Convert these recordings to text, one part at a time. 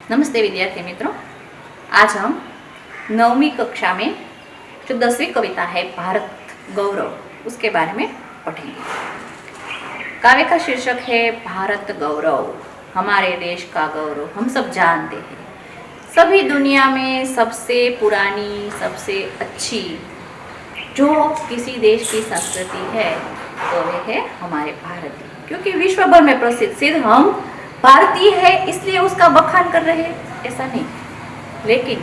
नमस्ते विद्यार्थी मित्रों, आज हम 9वीं कक्षा में जो 10वीं कविता है भारत गौरव उसके बारे में पढ़ेंगे। काव्य का शीर्षक है भारत गौरव। हमारे देश का गौरव हम सब जानते हैं। सभी दुनिया में सबसे पुरानी, सबसे अच्छी जो किसी देश की संस्कृति है तो वह है हमारे भारत की, क्योंकि विश्व भर में प्रसिद्ध। सिर्फ हम भारतीय है इसलिए उसका बखान कर रहे हैं ऐसा नहीं, लेकिन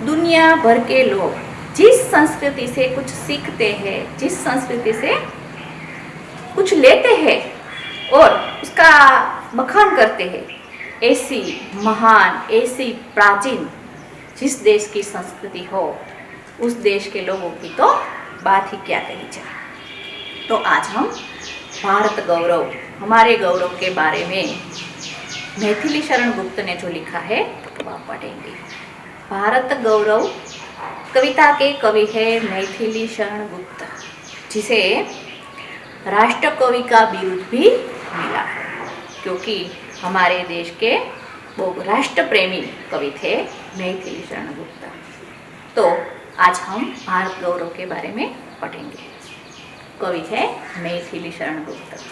दुनिया भर के लोग जिस संस्कृति से कुछ सीखते हैं, जिस संस्कृति से कुछ लेते हैं और उसका बखान करते हैं, ऐसी महान, ऐसी प्राचीन जिस देश की संस्कृति हो उस देश के लोगों की तो बात ही क्या कही जाए। तो आज हम भारत गौरव, हमारे गौरव के बारे में मैथिली शरण गुप्त ने जो लिखा है वह पढ़ेंगे। भारत गौरव कविता के कवि है मैथिली शरण गुप्त, जिसे राष्ट्र कवि का बिरुद भी मिला है, क्योंकि हमारे देश के वो राष्ट्र प्रेमी कवि थे मैथिली शरण गुप्त। तो आज हम भारत गौरव के बारे में पढ़ेंगे। कवि है मैथिली शरण गुप्त।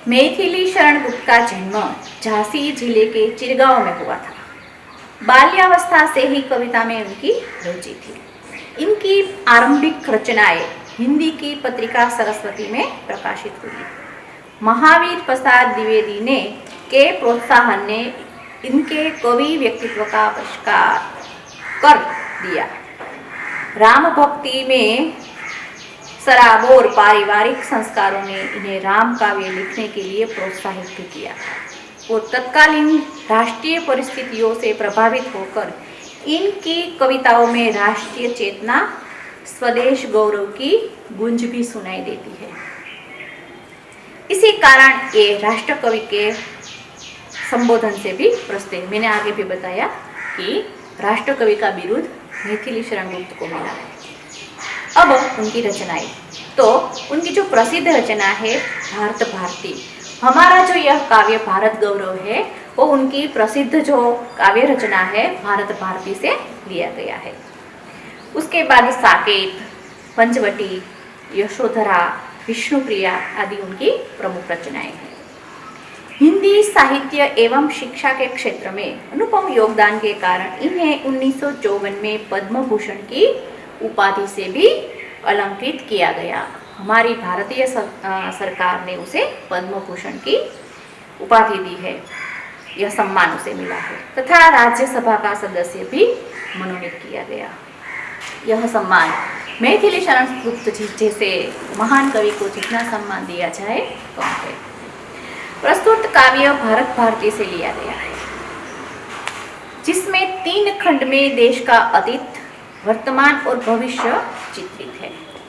मैथिली शरण गुप्त का जन्म झांसी जिले के चिरगांव में हुआ था। बाल्यावस्था से ही कविता में उनकी रुचि थी। इनकी आरंभिक रचनाएं हिंदी की पत्रिका सरस्वती में प्रकाशित हुई। महावीर प्रसाद द्विवेदी ने के प्रोत्साहन ने इनके कवि व्यक्तित्व का आविष्कार कर दिया। राम भक्ति में सराबोर पारिवारिक संस्कारों ने इन्हें राम काव्य लिखने के लिए प्रोत्साहित भी किया और तत्कालीन राष्ट्रीय परिस्थितियों से प्रभावित होकर इनकी कविताओं में राष्ट्रीय चेतना, स्वदेश गौरव की गूंज भी सुनाई देती है। इसी कारण ये राष्ट्र कवि के संबोधन से भी प्रसिद्ध। मैंने आगे भी बताया कि राष्ट्र कवि का बिरुद मैथिली शरण गुप्त को मिला है। अब उनकी रचनाएं, तो उनकी जो प्रसिद्ध रचना है भारत भारती, हमारा जो यह काव्य भारत गौरव है वो उनकी प्रसिद्ध जो काव्य रचना है भारत भारती से लिया गया है। उसके बाद साकेत, पंचवटी, यशोधरा, विष्णुप्रिया आदि उनकी प्रमुख रचनाएं हैं। हिंदी साहित्य एवं शिक्षा के क्षेत्र में अनुपम योगदान के कारण इन्हें 1954 में पद्म भूषण की उपाधि से भी अलंकृत किया गया। हमारी भारतीय सरकार ने उसे पद्म भूषण की उपाधि दी है, यह सम्मान उसे मिला है, तथा राज्यसभा का सदस्य भी मनोनीत किया गया। यह सम्मान मैथिली शरण गुप्त जी जैसे महान कवि को जितना सम्मान दिया जाए कम है। प्रस्तुत काव्य भारत भारती से लिया गया है, जिसमें 3 खंड में देश का अतीत, वर्तमान और भविष्य चित्रित है।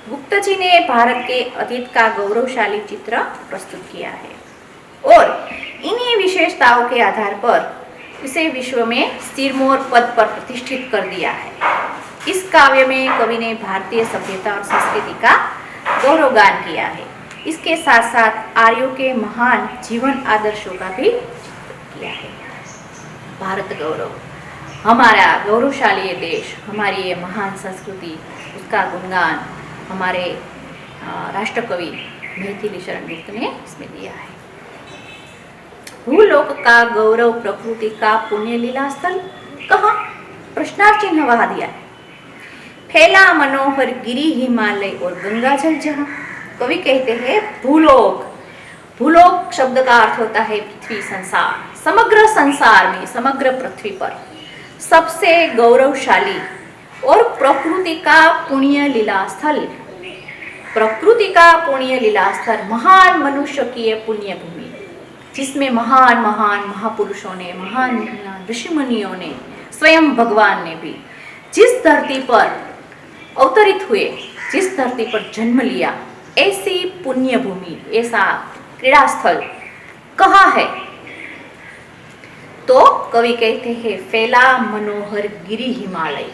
गुप्त जी ने भारत के अतीत का गौरवशाली चित्र प्रस्तुत किया है और इन्हीं विशेषताओं के आधार पर इसे विश्व में सिरमौर पद पर प्रतिष्ठित कर दिया है। इस काव्य में कवि ने भारतीय सभ्यता और संस्कृति का गौरवगान किया है। इसके साथ साथ आर्यों के महान जीवन आदर्शों का भी चित्रण किया है। भारत गौरव, हमारा गौरवशाली ये देश, हमारी ये महान संस्कृति, उसका गुणगान हमारे राष्ट्रकवि मैथिली शरण गुप्त ने इसमें दिया है। भूलोक का गौरव, प्रकृति का पुण्य लीला स्थल कहाँ? प्रश्नार्थ चिन्ह वहां दिया है। फैला मनोहर गिरी हिमालय और गंगा जल जहाँ। कवि कहते हैं भूलोक। भूलोक शब्द का अर्थ होता है पृथ्वी, संसार। समग्र संसार में, समग्र पृथ्वी पर सबसे गौरवशाली और प्रकृति का पुण्य लीला स्थल, प्रकृति का पुण्य लीला स्थल, महान मनुष्य की पुण्य भूमि, जिसमें महान महान महापुरुषों ने, महान ऋषि मुनियों ने, स्वयं भगवान ने भी जिस धरती पर अवतरित हुए, जिस धरती पर जन्म लिया, ऐसी पुण्य भूमि, ऐसा क्रीड़ा स्थल कहाँ है? तो कवि कहते हैं फैला मनोहर गिरी हिमालय।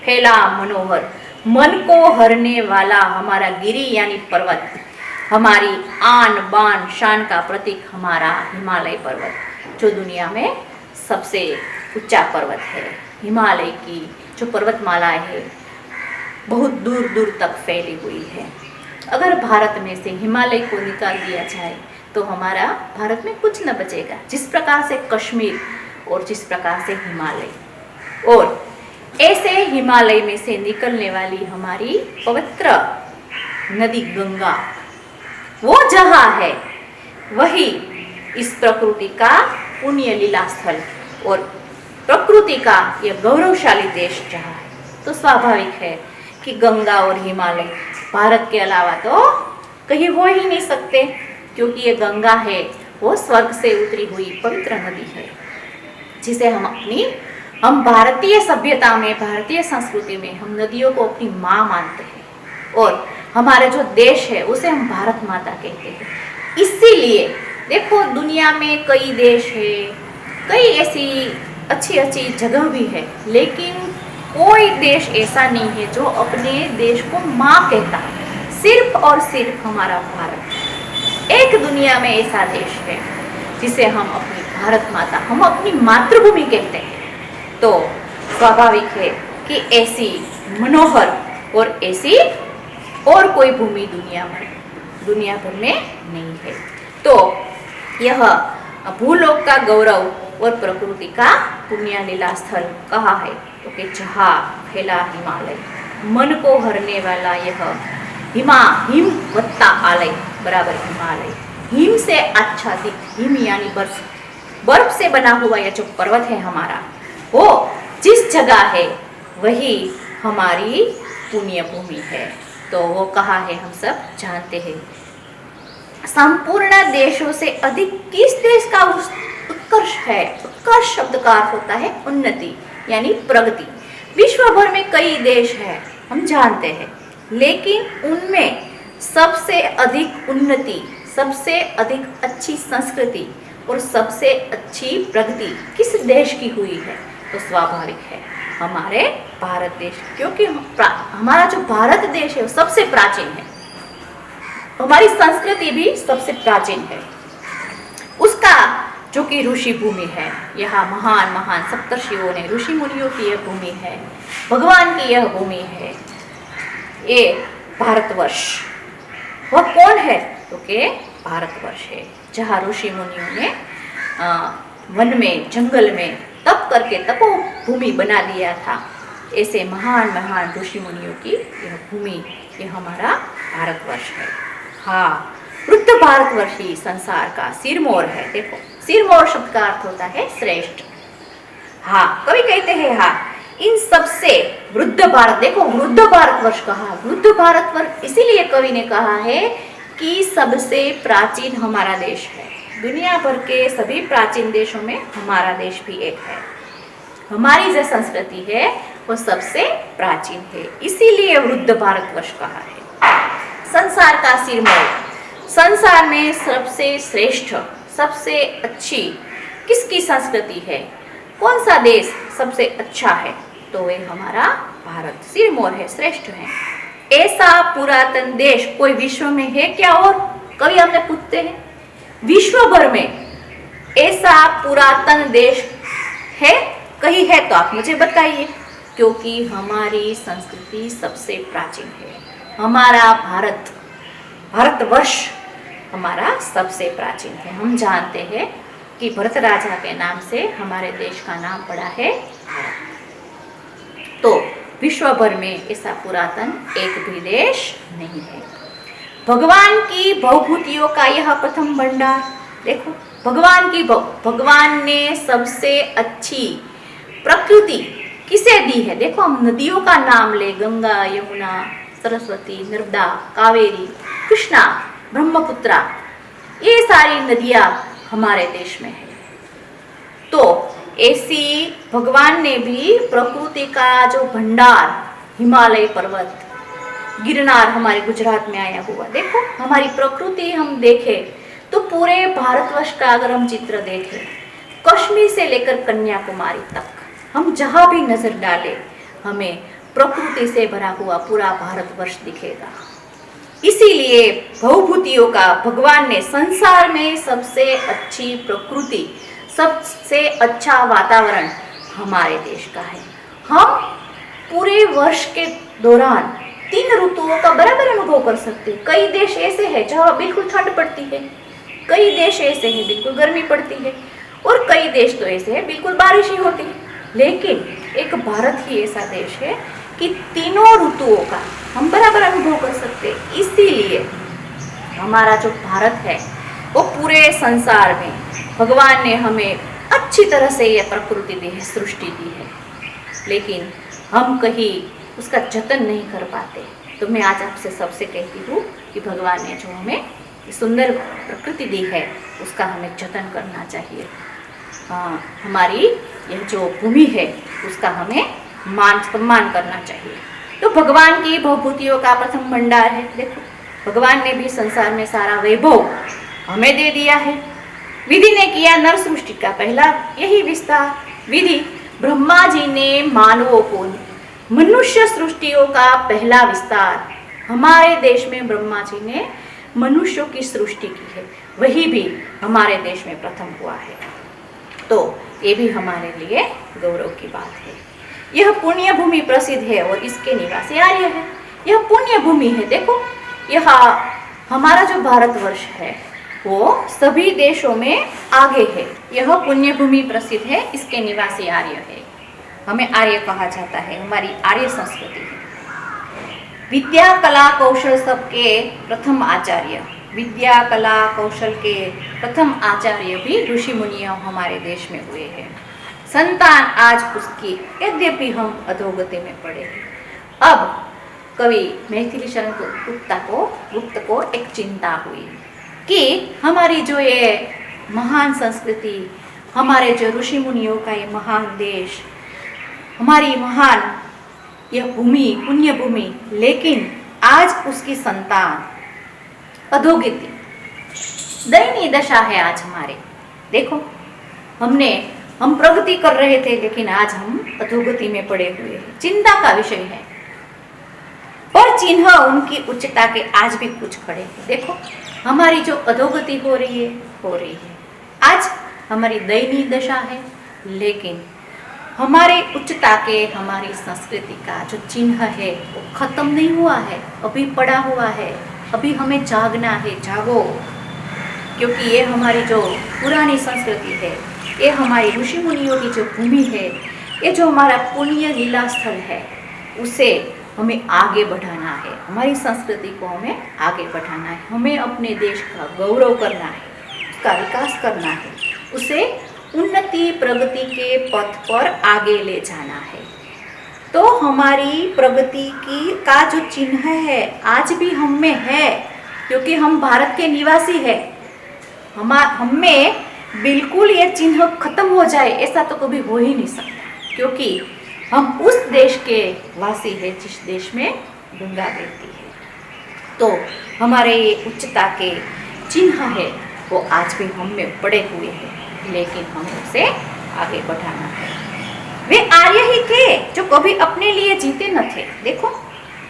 फैला मनोहर, मन को हरने वाला हमारा गिरी यानी पर्वत, हमारी आन बान शान का प्रतीक हमारा हिमालय पर्वत, जो दुनिया में सबसे ऊंचा पर्वत है। हिमालय की जो पर्वतमालाएं है बहुत दूर दूर तक फैली हुई है। अगर भारत में से हिमालय को निकाल दिया जाए तो हमारा भारत में कुछ न बचेगा, जिस प्रकार से कश्मीर और जिस प्रकार से हिमालय। और ऐसे हिमालय में से निकलने वाली हमारी पवित्र नदी गंगा, वो जहाँ है वही इस प्रकृति का पुण्य लीला स्थल और प्रकृति का यह गौरवशाली देश जहाँ है। तो स्वाभाविक है कि गंगा और हिमालय भारत के अलावा तो कहीं हो ही नहीं सकते, क्योंकि ये गंगा है वो स्वर्ग से उतरी हुई पवित्र नदी है, जिसे हम भारतीय सभ्यता में, भारतीय संस्कृति में हम नदियों को अपनी माँ मानते हैं और हमारे जो देश है उसे हम भारत माता कहते हैं। इसीलिए देखो दुनिया में कई देश है, कई ऐसी अच्छी अच्छी जगह भी है, लेकिन कोई देश ऐसा नहीं है जो अपने देश को माँ कहता है। सिर्फ और सिर्फ हमारा भारत एक दुनिया में ऐसा देश है जिसे हम अपनी भारत माता, हम अपनी मातृभूमि कहते हैं। तो स्वाभाविक है कि ऐसी मनोहर और ऐसी और कोई भूमि दुनिया भर में नहीं है। तो यह भूलोक का गौरव और प्रकृति का पुण्य लीला स्थल कहाँ है, तो कि जहाँ फैला हिमालय, मन को हरने वाला यह हिम वत्ता आलय बराबर हिमालय, हिम से आच्छादित, हिम यानी बर्फ से बना हुआ यह जो पर्वत है हमारा, वो जिस जगह है वही हमारी पुण्य भूमि है। तो वो कहाँ है हम सब जानते हैं। संपूर्ण देशों से अधिक किस देश का उत्कर्ष है? उत्कर्ष शब्द का अर्थ होता है उन्नति यानी प्रगति। विश्व भर में कई देश हैं हम जानते हैं, लेकिन उनमें सबसे अधिक उन्नति, सबसे अधिक अच्छी संस्कृति और सबसे अच्छी प्रगति किस देश की हुई है? तो स्वाभाविक है हमारे भारत देश, क्योंकि हमारा जो भारत देश है वो सबसे प्राचीन है, हमारी संस्कृति भी सबसे प्राचीन है। उसका जो कि ऋषि भूमि है, यहाँ महान महान सप्तर्षियों ने, ऋषि मुनियों की यह भूमि है, भगवान की यह भूमि है, ये भारतवर्ष। वह कौन है? तो के भारतवर्ष है, जहाँ ऋषि मुनियों ने वन में, जंगल में तप करके तपो भूमि बना दिया था। ऐसे महान महान ऋषि मुनियों की यह भूमि, यह हमारा भारतवर्ष है। हाँ, वृद्ध भारतवर्ष ही संसार का सिरमौर है। देखो, सिरमौर शब्द का अर्थ होता है श्रेष्ठ। हाँ, कवि कहते हैं हाँ, इन सबसे वृद्ध भारत, देखो वृद्ध भारतवर्ष कहा, वृद्ध भारतवर्ष इसीलिए कवि ने कहा है कि सबसे प्राचीन हमारा देश है। दुनिया भर के सभी प्राचीन देशों में हमारा देश भी एक है। हमारी जो संस्कृति है वो सबसे प्राचीन है, इसीलिए वृद्ध भारतवर्ष कहा है। संसार का सिरमौर, संसार में सबसे श्रेष्ठ, सबसे अच्छी किसकी संस्कृति है? कौन सा देश सबसे अच्छा है? तो वे हमारा भारत सिरमौर है, श्रेष्ठ है। ऐसा पुरातन देश कोई विश्व में है क्या? और कभी हमने पूछते हैं विश्व भर में ऐसा पुरातन देश है कहीं है? तो आप मुझे बताइए, क्योंकि हमारी संस्कृति सबसे प्राचीन है। हमारा भारतवर्ष हमारा सबसे प्राचीन है। हम जानते हैं कि भरत राजा के नाम से हमारे देश का नाम पड़ा है भारत। तो विश्व भर में ऐसा पुरातन एक भी देश नहीं है। भगवान की भवभूतियों का यह प्रथम भंडार, देखो भगवान ने सबसे अच्छी प्रकृति किसे दी है? देखो, हम नदियों का नाम ले, गंगा, यमुना, सरस्वती, नर्मदा, कावेरी, कृष्णा, ब्रह्मपुत्रा, ये सारी नदियाँ हमारे देश में है। तो ऐसी भगवान ने भी प्रकृति का जो भंडार, हिमालय पर्वत, गिरनार हमारे गुजरात में आया हुआ, देखो हमारी प्रकृति हम देखें तो पूरे भारतवर्ष का अगर हम चित्र देखें, कश्मीर से लेकर कन्याकुमारी तक हम जहाँ भी नजर डालें हमें प्रकृति से भरा हुआ पूरा भारतवर्ष दिखेगा। इसीलिए भवभूतियों का भगवान ने संसार में सबसे अच्छी प्रकृति, सबसे अच्छा वातावरण हमारे देश का है। हम पूरे वर्ष के दौरान 3 ऋतुओं का बराबर अनुभव कर सकते हैं। कई देश ऐसे हैं जहाँ बिल्कुल ठंड पड़ती है, कई देश ऐसे हैं बिल्कुल गर्मी पड़ती है, और कई देश तो ऐसे हैं बिल्कुल बारिश ही होती है। लेकिन एक भारत ही ऐसा देश है कि तीनों ऋतुओं का हम बराबर अनुभव कर सकते हैं। इसीलिए हमारा जो भारत है वो पूरे संसार में भगवान ने हमें अच्छी तरह से ये प्रकृति दी है, सृष्टि दी है, लेकिन हम कहीं उसका जतन नहीं कर पाते। तो मैं आज आपसे सबसे कहती हूँ कि भगवान ने जो हमें सुंदर प्रकृति दी है उसका हमें जतन करना चाहिए। हमारी यह जो भूमि है उसका हमें मान सम्मान करना चाहिए। तो भगवान की बहुभूतियों का प्रथम भंडार है। देखो, भगवान ने भी संसार में सारा वैभव हमें दे दिया है। विधि ने किया नर सृष्टि का पहला यही विस्तार। विधि ब्रह्मा जी ने मानवों को मनुष्य सृष्टियों का पहला विस्तार। हमारे देश में ब्रह्मा जी ने मनुष्यों की सृष्टि की है, वही भी हमारे देश में प्रथम हुआ है। तो ये भी हमारे लिए गौरव की बात है। यह पुण्य भूमि प्रसिद्ध है और इसके निवासी आर्य है। यह पुण्य भूमि है। देखो, यह हमारा जो भारतवर्ष है वो सभी देशों में आगे है। यह पुण्य भूमि प्रसिद्ध है, इसके निवासी आर्य है। हमें आर्य कहा जाता है, हमारी आर्य संस्कृति है। विद्या कला कौशल सबके प्रथम आचार्य। विद्या कला कौशल के प्रथम आचार्य भी ऋषि मुनियों हमारे देश में हुए हैं। संतान आज उसकी, यद्यपि हम अधोगति में पड़े हैं। अब कवि मैथिली शरण गुप्त को एक चिंता हुई कि हमारी जो ये महान संस्कृति, हमारे जो ऋषि मुनियों का ये महान देश, हमारी महान यह भूमि, पुण्य भूमि, लेकिन आज उसकी संतान अधोगति, दयनीय दशा है आज हमारे। देखो, हम प्रगति कर रहे थे लेकिन आज हम अधोगति में पड़े हुए हैं। चिंता का विषय है, पर चिन्ह उनकी उच्चता के आज भी कुछ खड़े हैं। देखो, हमारी जो अधोगति हो रही है आज हमारी दयनीय दशा है, लेकिन हमारे उच्चता के, हमारी संस्कृति का जो चिन्ह है वो खत्म नहीं हुआ है, अभी पड़ा हुआ है। अभी हमें जागना है, जागो, क्योंकि ये हमारी जो पुरानी संस्कृति है, ये हमारी ऋषि मुनियों की जो भूमि है, ये जो हमारा पुण्य लीला स्थल है, उसे हमें आगे बढ़ाना है। हमारी संस्कृति को हमें आगे बढ़ाना है। हमें अपने देश का गौरव करना है, उसका विकास करना है, उसे उन्नति प्रगति के पथ पर आगे ले जाना है। तो हमारी प्रगति का जो चिन्ह है आज भी हम में है, क्योंकि हम भारत के निवासी हैं। हम में बिल्कुल ये चिन्ह खत्म हो जाए ऐसा तो कभी हो ही नहीं सकता, क्योंकि हम उस देश के वासी हैं जिस देश में गंगा बहती है। तो हमारे उच्चता के चिन्ह है वो आज भी हम में पड़े हुए हैं, लेकिन हम उसे आगे बढ़ाना है। वे आर्य ही थे जो कभी अपने लिए जीते न थे। देखो,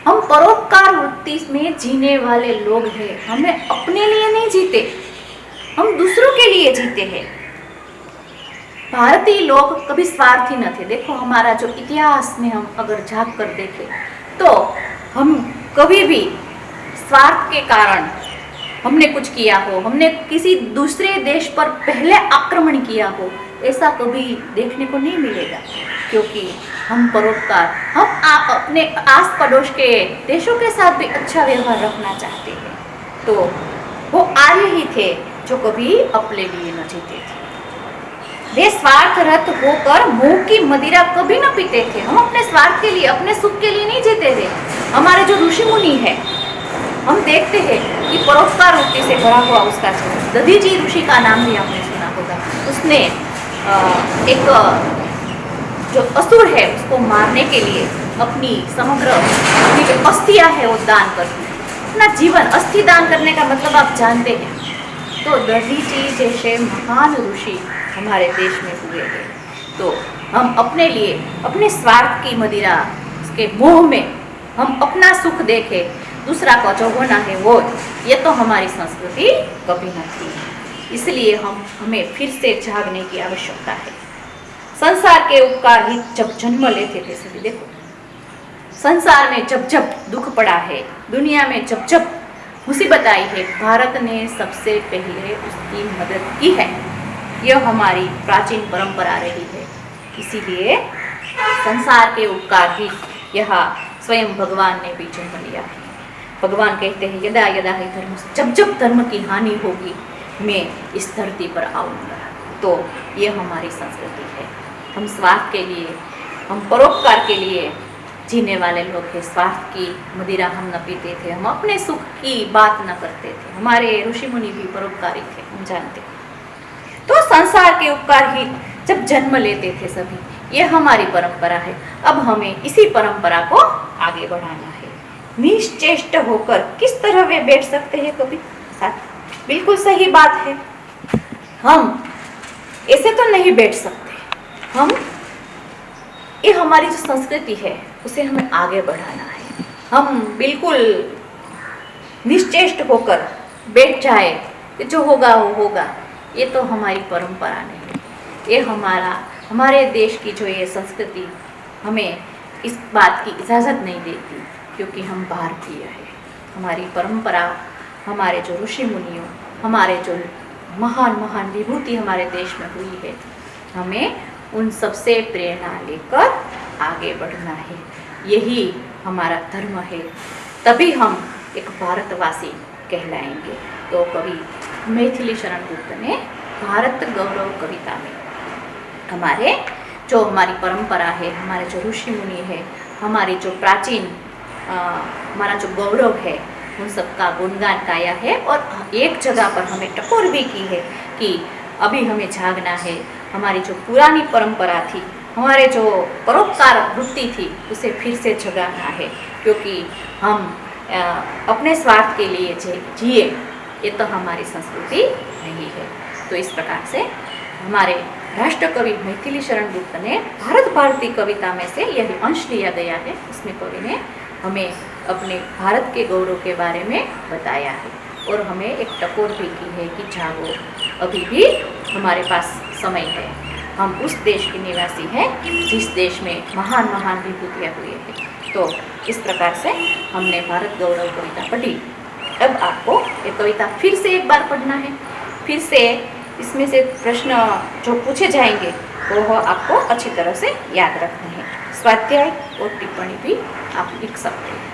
हम परोपकार वृत्ति में जीने वाले लोग हैं। हमें अपने लिए नहीं जीते, हम दूसरों के लिए जीते हैं। भारतीय लोग कभी स्वार्थी न थे। देखो, हमारा जो इतिहास में हम अगर झांक कर देखें तो हम कभी भी स्वार्थ के कारण हमने कुछ किया हो, हमने किसी दूसरे देश पर पहले आक्रमण किया हो, ऐसा कभी देखने को नहीं मिलेगा, क्योंकि हम परोपकार, हम अपने आस पड़ोस के देशों के साथ भी अच्छा व्यवहार रखना चाहते हैं। तो वो आर्य ही थे जो कभी अपने लिए न जीते थे। वे स्वार्थरत होकर मुंह की मदिरा कभी न पीते थे। हम अपने स्वार्थ के लिए, अपने सुख के लिए नहीं जीते थे। हमारे जो ऋषि मुनि है, हम देखते हैं कि परोपकार वृत्ति से भरा हुआ उसका जीवन। दधीची ऋषि का नाम भी आपने सुना होगा। उसने एक जो असुर है उसको मारने के लिए अपनी जो अस्थियां है वो दान कर दी। अपना जीवन अस्थि दान करने का मतलब आप जानते हैं। तो दधीची जैसे महान ऋषि हमारे देश में हुए हैं। तो हम अपने लिए, अपने स्वार्थ की मदिरा, उसके मोह में हम अपना सुख देखें, दूसरा का जो होना है वो, ये तो हमारी संस्कृति कभी न थी। इसलिए हमें फिर से जागने की आवश्यकता है। संसार के उपकार ही जब जन्म लेते थे सभी, देखो संसार में जब जब दुख पड़ा है, दुनिया में जब जब मुसीबत आई है, भारत ने सबसे पहले उसकी मदद की है। यह हमारी प्राचीन परंपरा रही है। इसीलिए संसार के उपकार ही यह स्वयं भगवान ने भी जन्म लिया है। भगवान कहते हैं यदा यदा ही धर्म, जब जब धर्म की हानि होगी मैं इस धरती पर आऊँगा। तो ये हमारी संस्कृति है। हम स्वार्थ के लिए, हम परोपकार के लिए जीने वाले लोग हैं। स्वार्थ की मदिरा हम न पीते थे, हम अपने सुख की बात न करते थे। हमारे ऋषि मुनि भी परोपकारी थे, हम जानते। तो संसार के उपकार ही जब जन्म लेते थे सभी, ये हमारी परंपरा है। अब हमें इसी परंपरा को आगे बढ़ाना है। निश्चेष्ट होकर किस तरह वे बैठ सकते हैं कभी साथ? बिल्कुल सही बात है। हम ऐसे तो नहीं बैठ सकते। ये हमारी जो संस्कृति है उसे हमें आगे बढ़ाना है। हम बिल्कुल निश्चेष्ट होकर बैठ जाए कि जो होगा वो होगा, ये तो हमारी परंपरा नहीं। ये हमारे देश की जो ये संस्कृति हमें इस बात की इजाज़त नहीं देती, क्योंकि हम भारतीय हैं। हमारी परंपरा, हमारे जो ऋषि मुनियों, हमारे जो महान महान विभूति हमारे देश में हुई है, हमें उन सबसे प्रेरणा लेकर आगे बढ़ना है। यही हमारा धर्म है, तभी हम एक भारतवासी कहलाएंगे। तो कवि मैथिली शरण गुप्त ने भारत गौरव कविता में हमारी परंपरा है, हमारे जो ऋषि मुनि है, हमारी जो प्राचीन हमारा जो गौरव है, उन सबका गुणगान गाया है। और एक जगह पर हमें टकोर भी की है कि अभी हमें जागना है। हमारी जो पुरानी परंपरा थी, हमारे जो परोपकार वृत्ति थी, उसे फिर से जगाना है, क्योंकि हम अपने स्वार्थ के लिए जिए, ये तो हमारी संस्कृति नहीं है। तो इस प्रकार से हमारे राष्ट्रकवि मैथिली शरण गुप्त ने भारत भारती कविता में से यही अंश लिया गया है। उसमें कवि ने हमें अपने भारत के गौरव के बारे में बताया है और हमें एक टकोर भी की है कि जागो, अभी भी हमारे पास समय है। हम उस देश के निवासी हैं जिस देश में महान महान विभूतियाँ हुई है। तो इस प्रकार से हमने भारत गौरव कविता पढ़ी। अब आपको ये कविता फिर से एक बार पढ़ना है। फिर से इसमें से प्रश्न जो पूछे जाएंगे वो आपको अच्छी तरह से याद रखने हैं। स्वाध्याय और टिप्पणी भी आप लिख सकते हैं।